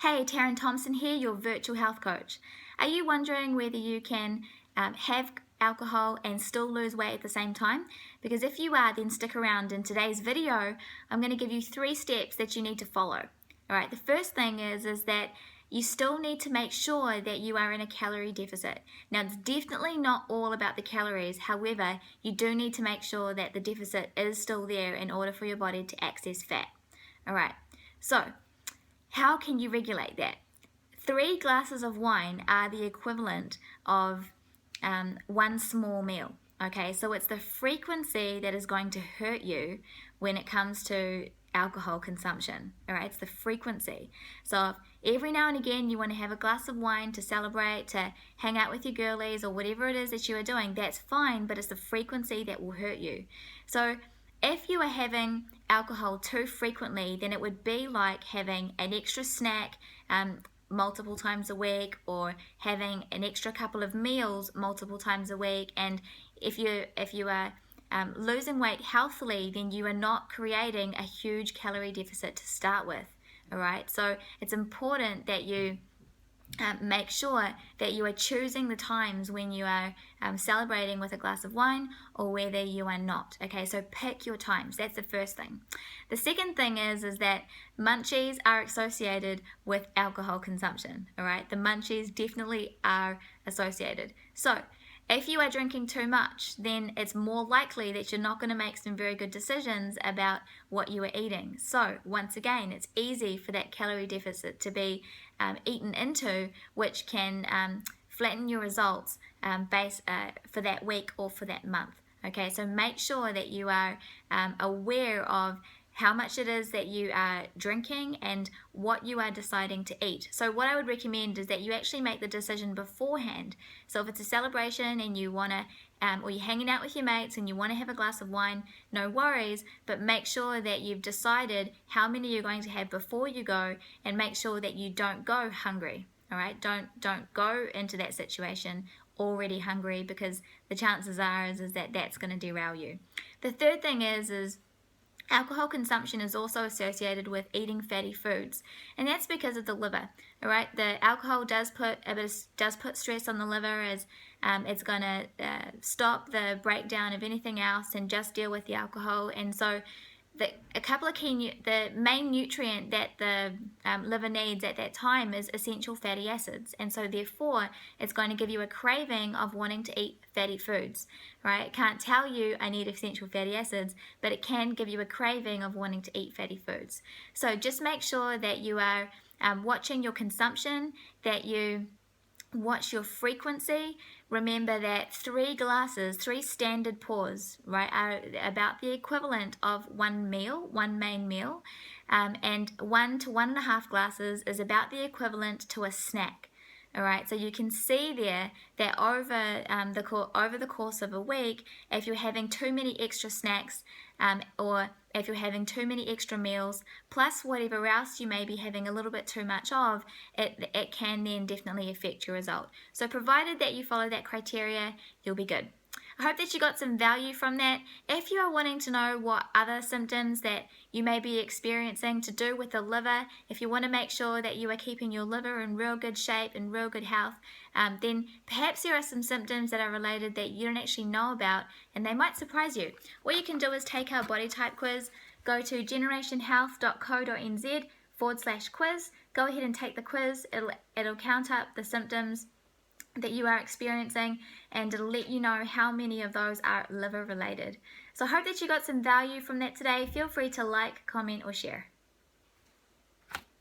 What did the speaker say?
Hey, Taryn Thompson here, your virtual health coach. Are you wondering whether you can have alcohol and still lose weight at the same time? Because if you are, then stick around. In today's video, I'm going to give you 3 steps that you need to follow. All right, the first thing is that you still need to make sure that you are in a calorie deficit. Now, it's definitely not all about the calories. However, you do need to make sure that the deficit is still there in order for your body to access fat. All right, so how can you regulate that? 3 glasses of wine are the equivalent of 1 small meal. Okay, so it's the frequency that is going to hurt you when it comes to alcohol consumption. All right, it's the frequency. So if every now and again you want to have a glass of wine to celebrate, to hang out with your girlies, or whatever it is that you are doing, that's fine, but it's the frequency that will hurt you. So if you are having alcohol too frequently, then it would be like having an extra snack multiple times a week, or having an extra couple of meals multiple times a week. And if you are losing weight healthily, then you are not creating a huge calorie deficit to start with. All right, so it's important that you make sure that you are choosing the times when you are celebrating with a glass of wine, or whether you are not. Okay, so pick your times. That's the first thing. The second thing is that munchies are associated with alcohol consumption. All right, the munchies definitely are associated. So if you are drinking too much, then it's more likely that you're not going to make some very good decisions about what you are eating. So once again, it's easy for that calorie deficit to be eaten into, which can flatten your results for that week or for that month. Okay, so make sure that you are aware of how much it is that you are drinking and what you are deciding to eat. So what I would recommend is that you actually make the decision beforehand. So if it's a celebration and you want to, or you're hanging out with your mates and you want to have a glass of wine, no worries, but make sure that you've decided how many you're going to have before you go, and make sure that you don't go hungry. All right, don't go into that situation already hungry, because the chances are is that that's going to derail you. The third thing is alcohol consumption is also associated with eating fatty foods, and that's because of the liver. All right, the alcohol does put stress on the liver, as it's going to stop the breakdown of anything else and just deal with the alcohol. And so the main nutrient that the liver needs at that time is essential fatty acids, and so therefore it's going to give you a craving of wanting to eat fatty foods, right? It can't tell you I need essential fatty acids, but it can give you a craving of wanting to eat fatty foods. So just make sure that you are watching your consumption, that you watch your frequency. Remember that 3 standard pours, right, are about the equivalent of 1 main meal, and 1 to 1.5 glasses is about the equivalent to a snack. All right, so you can see there that over the course of a week, if you're having too many extra snacks, or if you're having too many extra meals, plus whatever else you may be having a little bit too much of, it can then definitely affect your result. So provided that you follow that criteria, you'll be good. I hope that you got some value from that. If you are wanting to know what other symptoms that you may be experiencing to do with the liver, if you want to make sure that you are keeping your liver in real good shape and real good health, then perhaps there are some symptoms that are related that you don't actually know about, and they might surprise you. What you can do is take our body type quiz. Go to generationhealth.co.nz/quiz. Go ahead and take the quiz. It'll count up the symptoms that you are experiencing, and it'll let you know how many of those are liver related. So I hope that you got some value from that today. Feel free to like, comment, or share.